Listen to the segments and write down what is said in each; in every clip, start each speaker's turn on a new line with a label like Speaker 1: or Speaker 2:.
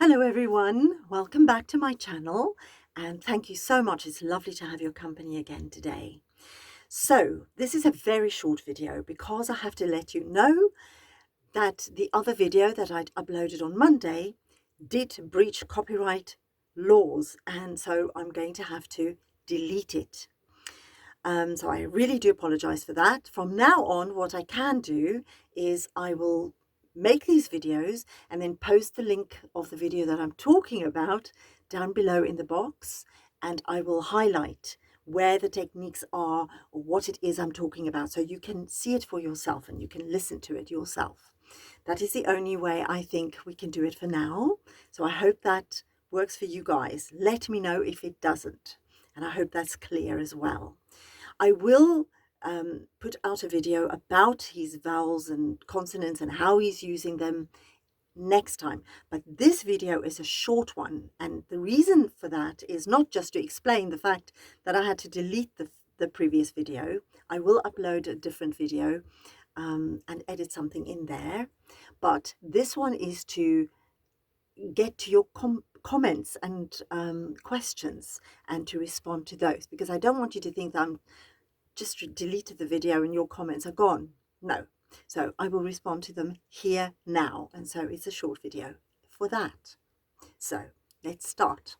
Speaker 1: Hello everyone, welcome back to my channel and thank you so much. It's lovely to have your company again today. So this is a very short video because I have to let you know that the other video that I'd uploaded on Monday did breach copyright laws, and so I'm going to have to delete it. So I really do apologize for that. From now on, what I can do is I will make these videos and then post the link of the video that I'm talking about down below in the box, and I will highlight where the techniques are or what it is I'm talking about, so you can see it for yourself and you can listen to it yourself. That is the only way I think we can do it for now. So I hope that works for you guys. Let me know if it doesn't, and I hope that's clear as well. I will put out a video about his vowels and consonants and how he's using them next time. But this video is a short one. And the reason for that is not just to explain the fact that I had to delete the previous video. I will upload a different video and edit something in there. But this one is to get to your comments and questions and to respond to those, because I don't want you to think that I'm just deleted the video and your comments are gone. No. So I will respond to them here now. And so it's a short video for that. So let's start.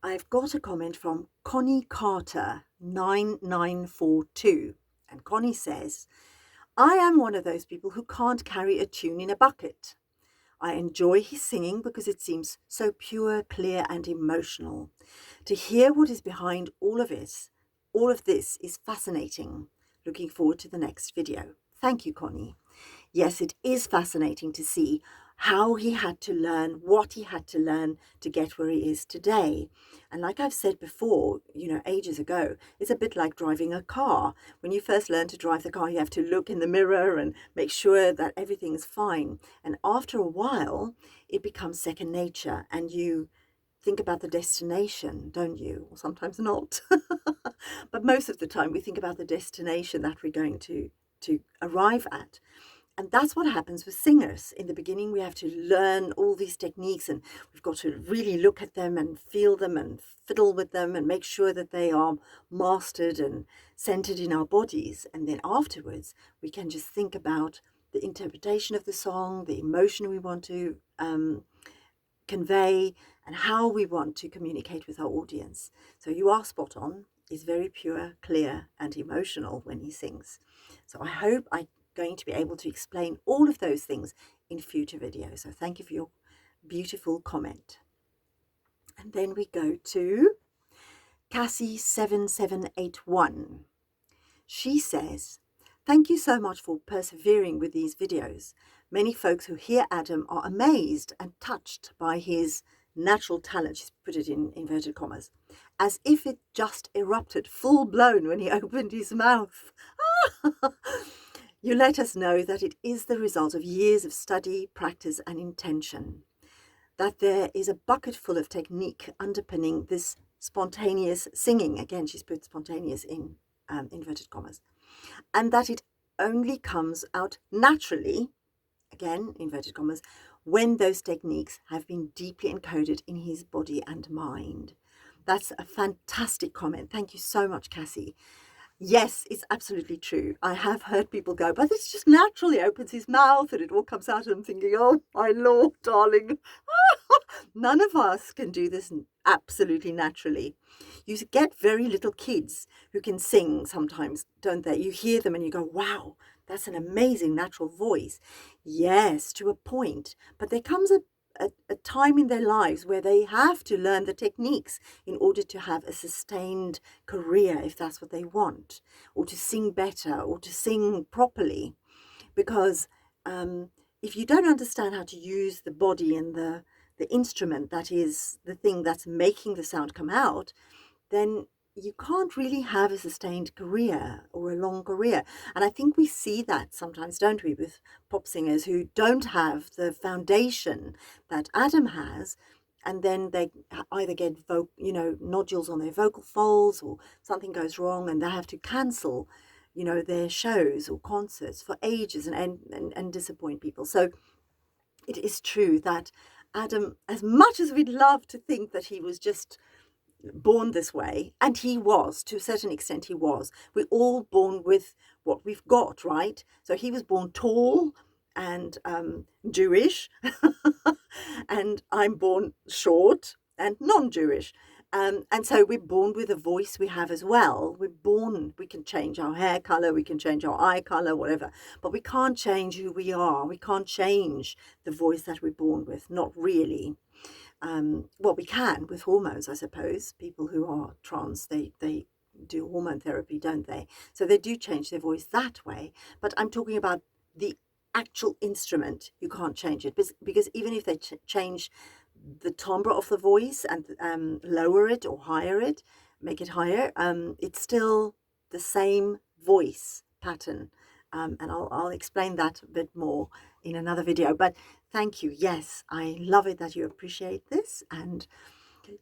Speaker 1: I've got a comment from Connie Carter 9942. And Connie says, I am one of those people who can't carry a tune in a bucket. I enjoy his singing because it seems so pure, clear and emotional. To hear what is behind all of this is fascinating. Looking forward to the next video. Thank you, Connie. Yes, it is fascinating to see how he had to learn, what he had to learn to get where he is today. And like I've said before, ages ago, it's a bit like driving a car. When you first learn to drive the car, you have to look in the mirror and make sure that everything's fine. And after a while, it becomes second nature, and you think about the destination, don't you? Or sometimes not. But most of the time we think about the destination that we're going to arrive at. And that's what happens with singers. In the beginning, we have to learn all these techniques, and we've got to really look at them and feel them and fiddle with them and make sure that they are mastered and centered in our bodies. And then afterwards, we can just think about the interpretation of the song, the emotion we want to convey, and how we want to communicate with our audience. So you are spot on. He's very pure, clear and emotional when he sings. So I hope I'm going to be able to explain all of those things in future videos. So thank you for your beautiful comment. And then we go to Cassie 7781. She says, thank you so much for persevering with these videos. Many folks who hear Adam are amazed and touched by his natural talent, she's put it in inverted commas, as if it just erupted full blown when he opened his mouth. You let us know that it is the result of years of study, practice and intention, that there is a bucket full of technique underpinning this spontaneous singing. Again, she's put spontaneous in inverted commas, and that it only comes out naturally, again inverted commas, when those techniques have been deeply encoded in his body and mind. That's a fantastic comment. Thank you so much, Cassie. Yes, it's absolutely true. I have heard people go, but it's just naturally opens his mouth and it all comes out, and I'm thinking, oh my Lord, darling. None of us can do this absolutely naturally. You get very little kids who can sing sometimes, don't they? You hear them and you go, wow, that's an amazing natural voice. Yes, to a point. But there comes a time in their lives where they have to learn the techniques in order to have a sustained career, if that's what they want, or to sing better or to sing properly. Because if you don't understand how to use the body and the instrument that is the thing that's making the sound come out, then you can't really have a sustained career or a long career. And I think we see that sometimes, don't we, with pop singers who don't have the foundation that Adam has, and then they either get nodules on their vocal folds, or something goes wrong and they have to cancel their shows or concerts for ages and disappoint people. So it is true that Adam, as much as we'd love to think that he was just born this way, and he was, to a certain extent he was, we're all born with what we've got, right? So he was born tall and Jewish, and I'm born short and non-Jewish. And so we're born with a voice we have as well. We're born, we can change our hair color, we can change our eye color, whatever, but we can't change who we are. We can't change the voice that we're born with, not really. Well, we can with hormones, I suppose. People who are trans, they do hormone therapy, don't they? So they do change their voice that way. But I'm talking about the actual instrument. You can't change it because even if they change the timbre of the voice and lower it or higher it, make it higher, it's still the same voice pattern. And I'll explain that a bit more in another video. But thank you. Yes, I love it that you appreciate this. And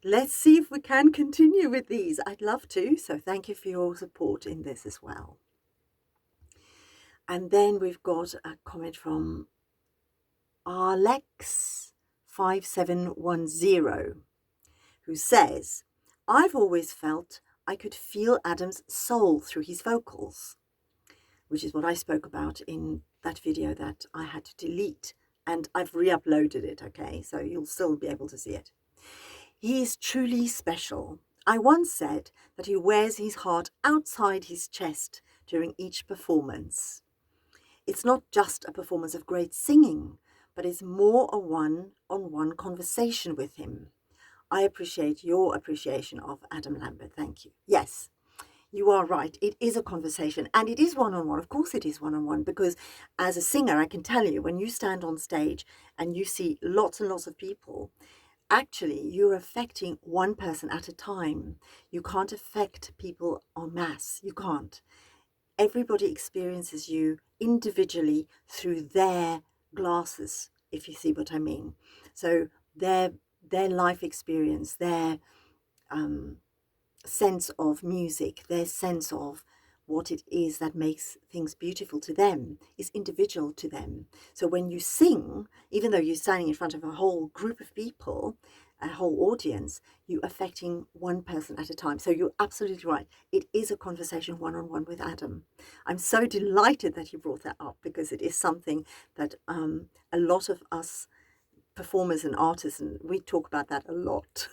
Speaker 1: let's see if we can continue with these. I'd love to. So thank you for your support in this as well. And then we've got a comment from Alex5710, who says, I've always felt I could feel Adam's soul through his vocals, which is what I spoke about in that video that I had to delete, and I've re-uploaded it, okay, so you'll still be able to see it. He is truly special. I once said that he wears his heart outside his chest during each performance. It's not just a performance of great singing, but it's more a one-on-one conversation with him. I appreciate your appreciation of Adam Lambert. Thank you. Yes, you are right. It is a conversation, and it is one-on-one. Of course it is one-on-one, because as a singer, I can tell you, when you stand on stage and you see lots and lots of people, actually you're affecting one person at a time. You can't affect people en masse. You can't. Everybody experiences you individually through their glasses, if you see what I mean. So their life experience, their sense of music, their sense of what it is that makes things beautiful to them is individual to them. So when you sing, even though you're standing in front of a whole group of people, a whole audience, you're affecting one person at a time. So you're absolutely right. It is a conversation one-on-one with Adam. I'm so delighted that you brought that up, because it is something that a lot of us performers and artists, and we talk about that a lot.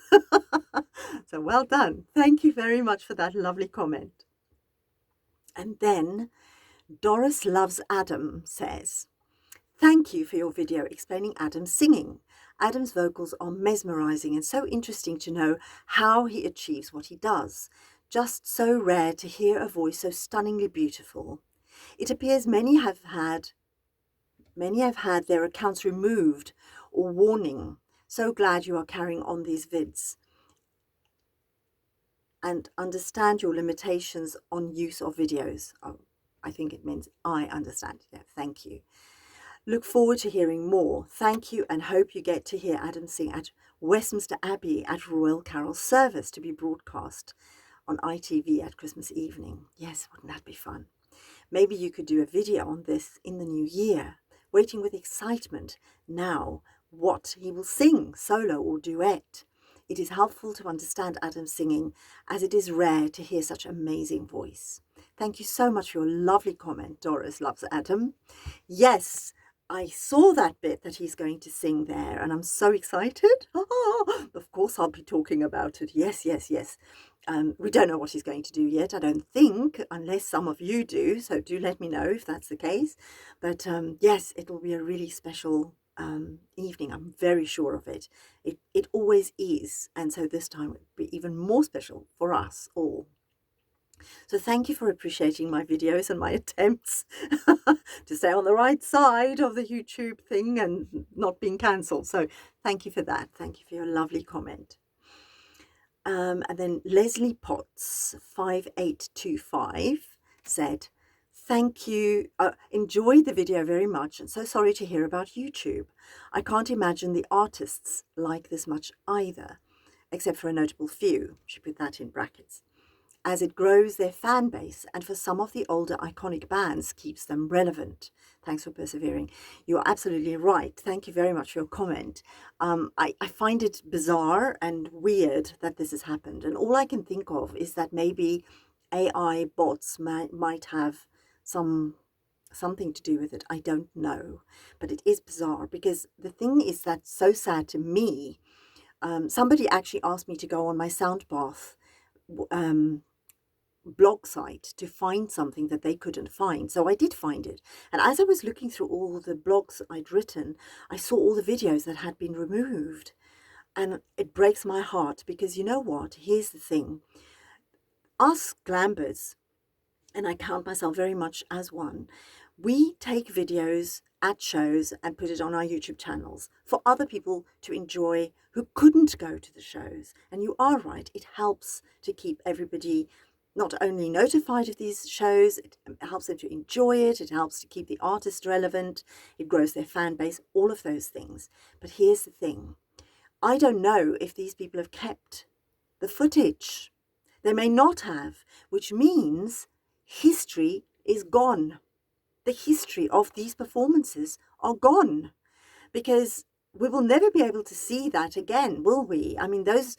Speaker 1: So well done. Thank you very much for that lovely comment. And then Doris Loves Adam says, thank you for your video explaining Adam's singing. Adam's vocals are mesmerizing and so interesting to know how he achieves what he does. Just so rare to hear a voice so stunningly beautiful. It appears many have had their accounts removed or warning. So glad you are carrying on these vids and understand your limitations on use of videos. Oh, I think it means I understand. Yeah, thank you. Look forward to hearing more. Thank you, and hope you get to hear Adam sing at Westminster Abbey at Royal Carol Service, to be broadcast on ITV at Christmas evening. Yes, wouldn't that be fun? Maybe you could do a video on this in the new year. Waiting with excitement now what he will sing, solo or duet. It is helpful to understand Adam's singing, as it is rare to hear such amazing voice. Thank you so much for your lovely comment. Doris Loves Adam. Yes, I saw that bit that he's going to sing there, and I'm so excited. Of course I'll be talking about it. Yes, yes, yes. We don't know what he's going to do yet, I don't think, unless some of you do. So do let me know if that's the case. But yes, it will be a really special evening. I'm very sure of it. It always is. And so this time it will be even more special for us all. So thank you for appreciating my videos and my attempts to stay on the right side of the YouTube thing and not being cancelled. So thank you for that. Thank you for your lovely comment. And then Leslie Potts 5825 said, thank you. Enjoyed the video very much, and so sorry to hear about YouTube. I can't imagine the artists like this much either, except for a notable few. She put that in brackets. as it grows their fan base, and for some of the older iconic bands keeps them relevant. Thanks for persevering. You're absolutely right. Thank you very much for your comment. I find it bizarre and weird that this has happened. And all I can think of is that maybe AI bots might have something to do with it. I don't know. But it is bizarre, because the thing is that's so sad to me. Somebody actually asked me to go on my Soundbath blog site to find something that they couldn't find. So I did find it. And as I was looking through all the blogs I'd written, I saw all the videos that had been removed. And it breaks my heart, because you know what? Here's the thing. Us Glamberts, and I count myself very much as one, we take videos at shows and put it on our YouTube channels for other people to enjoy who couldn't go to the shows. And you are right, it helps to keep everybody not only notified of these shows, it helps them to enjoy it, it helps to keep the artist relevant, it grows their fan base, all of those things. But here's the thing. I don't know if these people have kept the footage. They may not have, which means history is gone. The history of these performances are gone, because we will never be able to see that again, will we? I mean, this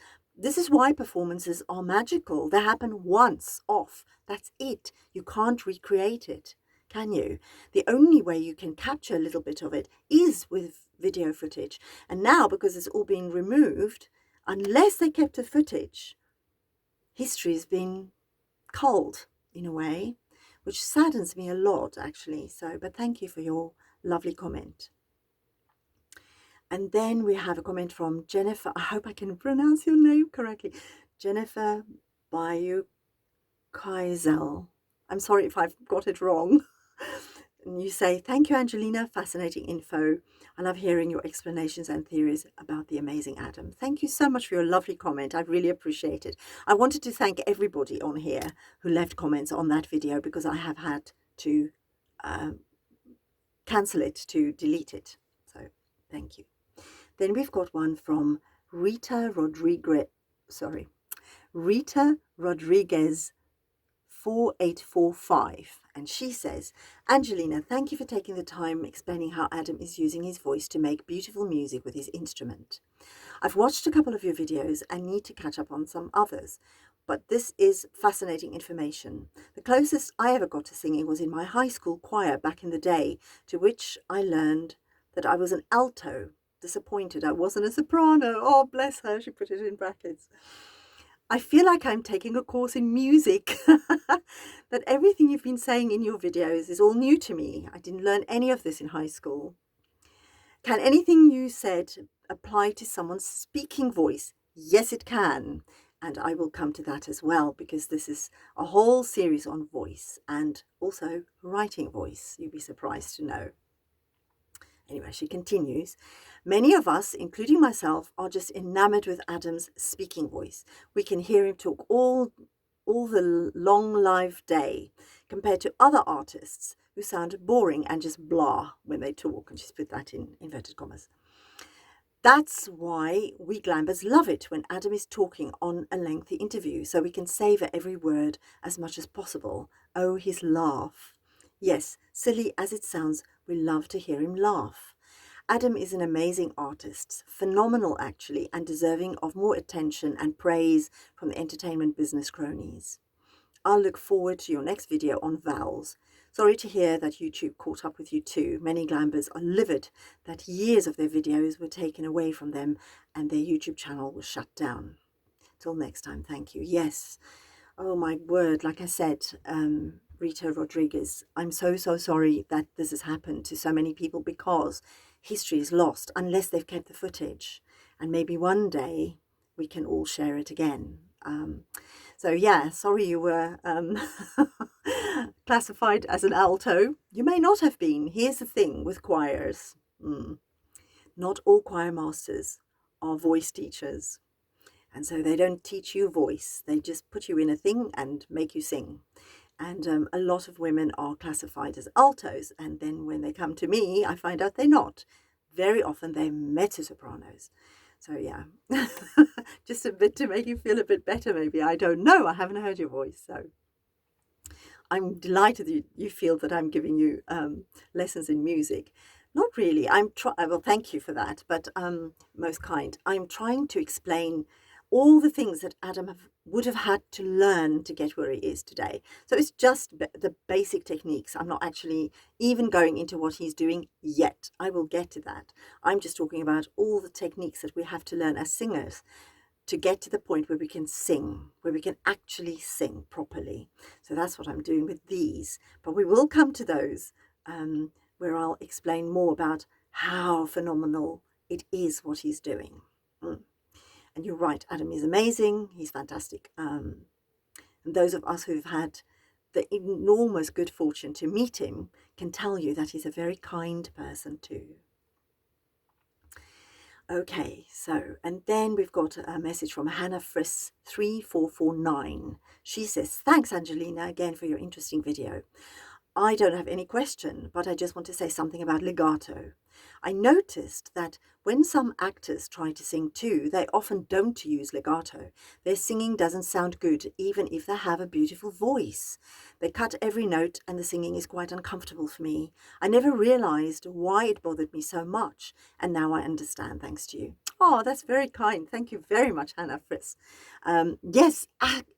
Speaker 1: is why performances are magical. They happen once off. That's it. You can't recreate it, can you? The only way you can capture a little bit of it is with video footage. And now, because it's all been removed, unless they kept the footage, history has been culled in a way, which saddens me a lot, actually. So, but thank you for your lovely comment. And then we have a comment from Jennifer. I hope I can pronounce your name correctly. Jennifer Bayou Kaizel. I'm sorry if I've got it wrong. And you say, thank you, Angelina. Fascinating info. I love hearing your explanations and theories about the amazing Adam. Thank you so much for your lovely comment. I really appreciate it. I wanted to thank everybody on here who left comments on that video, because I have had to cancel it, to delete it. So thank you. Then we've got one from Rita Rodriguez 4845, and she says, Angelina, thank you for taking the time explaining how Adam is using his voice to make beautiful music with his instrument. I've watched a couple of your videos and need to catch up on some others, but this is fascinating information. The closest I ever got to singing was in my high school choir back in the day, to which I learned that I was an alto. Disappointed I wasn't a soprano. Oh, bless her, she put it in brackets. I feel like I'm taking a course in music. That everything you've been saying in your videos is all new to me. I didn't learn any of this in high school. Can anything you said apply to someone's speaking voice? Yes, it can. And I will come to that as well, because this is a whole series on voice and also writing voice. You'd be surprised to know. Anyway, she continues, many of us, including myself, are just enamored with Adam's speaking voice. We can hear him talk all the long live day, compared to other artists who sound boring and just blah when they talk. And she's put that in inverted commas. That's why we Glambers love it when Adam is talking on a lengthy interview, so we can savour every word as much as possible. Oh, his laugh. Yes, silly as it sounds, we love to hear him laugh. Adam is an amazing artist, phenomenal actually, and deserving of more attention and praise from the entertainment business cronies. I'll look forward to your next video on vowels. Sorry to hear that YouTube caught up with you too. Many Glambers are livid that years of their videos were taken away from them and their YouTube channel was shut down. Till next time, thank you. Yes, oh my word, like I said, Rita Rodriguez, I'm so sorry that this has happened to so many people, because history is lost unless they've kept the footage, and maybe one day we can all share it again. So yeah, sorry you were classified as an alto. You may not have been. Here's the thing with choirs. Not all choir masters are voice teachers. And so they don't teach you voice. They just put you in a thing and make you sing. And a lot of women are classified as altos. And then when they come to me, I find out they're not. Very often they're mezzo-sopranos. So yeah, just a bit to make you feel a bit better maybe. I don't know. I haven't heard your voice. So I'm delighted that you feel that I'm giving you lessons in music. Not really. Well, thank you for that, but most kind. I'm trying to explain all the things that would have had to learn to get where he is today. So it's just the basic techniques. I'm not actually even going into what he's doing yet. I will get to that. I'm just talking about all the techniques that we have to learn as singers to get to the point where we can sing, where we can actually sing properly. So that's what I'm doing with these. But we will come to those where I'll explain more about how phenomenal it is what he's doing. And you're right, Adam is amazing. He's fantastic. And those of us who've had the enormous good fortune to meet him can tell you that he's a very kind person too. Okay, so, and then we've got a message from Hannah Fris 3449. She says, thanks Angelina again for your interesting video. I don't have any question, but I just want to say something about legato. I noticed that when some actors try to sing too, they often don't use legato. Their singing doesn't sound good, even if they have a beautiful voice. They cut every note and the singing is quite uncomfortable for me. I never realized why it bothered me so much, and now I understand thanks to you. Oh, that's very kind. Thank you very much, Hannah Fris. Yes,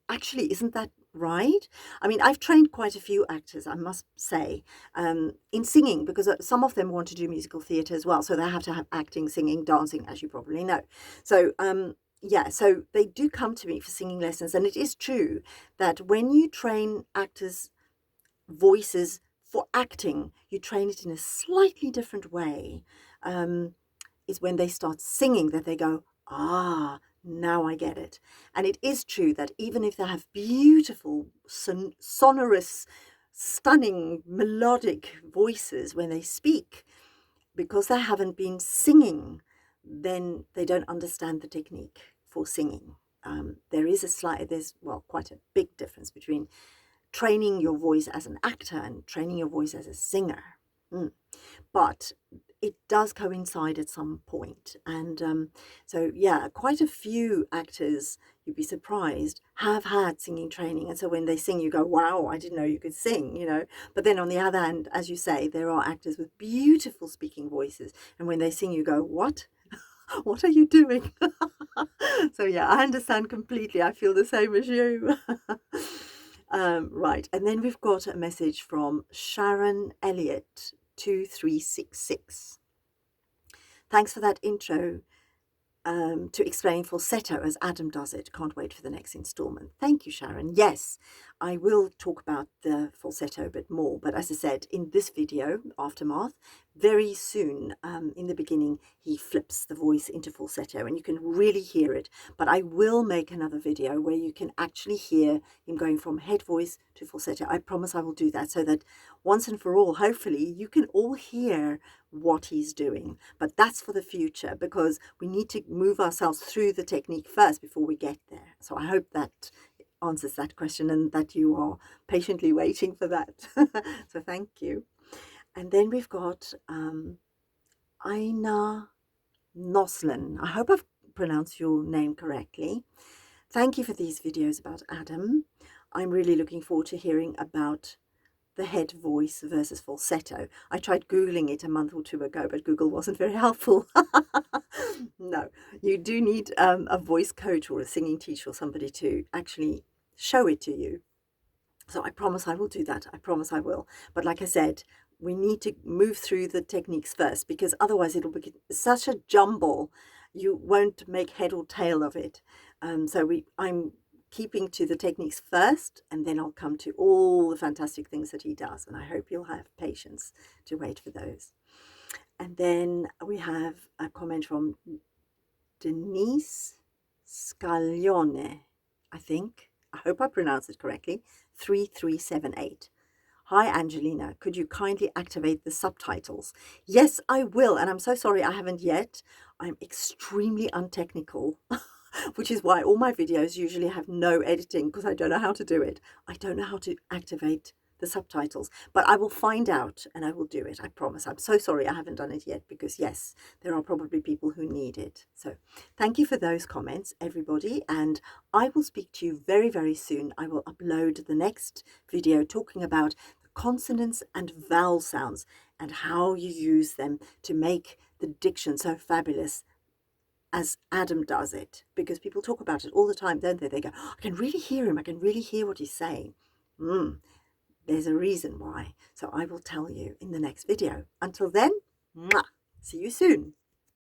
Speaker 1: actually, isn't that right? I mean, I've trained quite a few actors, I must say, in singing, because some of them want to do musical theatre as well. So they have to have acting, singing, dancing, as you probably know. So, yeah, so they do come to me for singing lessons. And it is true that when you train actors' voices for acting, you train it in a slightly different way. Is when they start singing that they go, ah, now I get it. And it is true that even if they have beautiful, sonorous, stunning, melodic voices when they speak, because they haven't been singing, then they don't understand the technique for singing. There's quite a big difference between training your voice as an actor and training your voice as a singer. But it does coincide at some point. And so, yeah, quite a few actors, you'd be surprised, have had singing training. And so when they sing, you go, wow, I didn't know you could sing, you know. But then on the other hand, as you say, there are actors with beautiful speaking voices. And when they sing, you go, what? What are you doing? So, yeah, I understand completely. I feel the same as you. Right. And then we've got a message from Sharon Elliott 2366. Thanks for that intro to explain falsetto as Adam does it. Can't wait for the next installment. Thank you, Sharon. Yes, I will talk about the falsetto a bit more, but as I said, in this video, Aftermath, very soon in the beginning, he flips the voice into falsetto and you can really hear it. But I will make another video where you can actually hear him going from head voice to falsetto. I promise I will do that so that once and for all, hopefully, you can all hear what he's doing. But that's for the future, because we need to move ourselves through the technique first before we get there. So I hope that answers that question and that you are patiently waiting for that. So thank you. And then we've got Aina Noslin. I hope I've pronounced your name correctly. Thank you for these videos about Adam. I'm really looking forward to hearing about the head voice versus falsetto. I tried Googling it a month or two ago, but Google wasn't very helpful. No, you do need a voice coach or a singing teacher or somebody to actually show it to you. So I promise I will do that. I promise I will. But like I said, we need to move through the techniques first, because otherwise it'll be such a jumble. You won't make head or tail of it. I'm keeping to the techniques first, and then I'll come to all the fantastic things that he does. And I hope you'll have patience to wait for those. And then we have a comment from Denise Scaglione, I think. I hope I pronounced it correctly. 3378. Hi, Angelina. Could you kindly activate the subtitles? Yes, I will. And I'm so sorry I haven't yet. I'm extremely untechnical, which is why all my videos usually have no editing, because I don't know how to do it. I don't know how to activate the subtitles, but I will find out and I will do it. I promise. I'm so sorry I haven't done it yet, because yes, there are probably people who need it. So thank you for those comments, everybody, and I will speak to you very, very soon. I will upload the next video talking about consonants and vowel sounds and how you use them to make the diction so fabulous as Adam does it, because people talk about it all the time, don't they? They go, oh, I can really hear him. I can really hear what he's saying. There's a reason why. So I will tell you in the next video. Until then, mwah, see you soon.